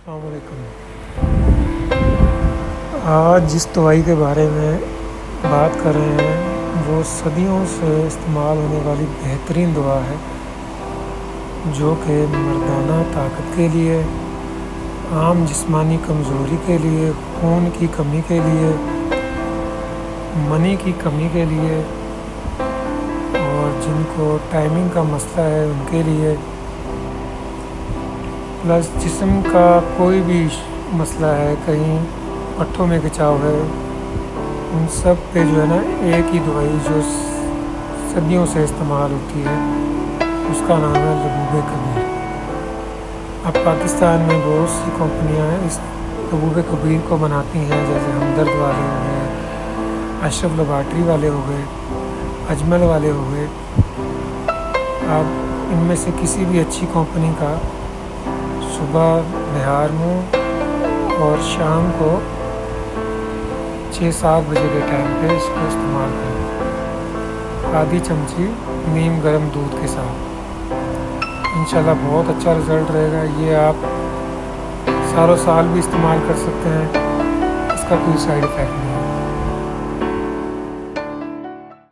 السلام علیکم۔ آج جس دوائی کے بارے میں بات کر رہے ہیں وہ صدیوں سے استعمال ہونے والی بہترین دوا ہے، جو کہ مردانہ طاقت کے لیے، عام جسمانی کمزوری کے لیے، خون کی کمی کے لیے، منی کی کمی کے لیے، اور جن کو ٹائمنگ کا مسئلہ ہے ان کے لیے، پلس جسم کا کوئی بھی مسئلہ ہے، کہیں پٹھوں میں کھچاؤ ہے، ان سب پہ جو ہے نا ایک ہی دوائی جو صدیوں سے استعمال ہوتی ہے اس کا نام ہے لبوب کبیر۔ اب پاکستان میں بہت سی کمپنیاں ہیں اس لبوب کبیر کو بناتی ہیں، جیسے ہمدرد والے ہو گئے، اشرف لیبارٹری والے ہو گئے، اجمل والے ہو گئے۔ اب ان میں سے کسی بھی اچھی کمپنی کا صبح بہار میں اور شام کو 6-7 بجے کے ٹائم پہ اس کو استعمال کریں، آدھی چمچی نیم گرم دودھ کے ساتھ۔ انشاءاللہ بہت اچھا رزلٹ رہے گا۔ یہ آپ سالوں سال بھی استعمال کر سکتے ہیں، اس کا کوئی سائیڈ افیکٹ نہیں۔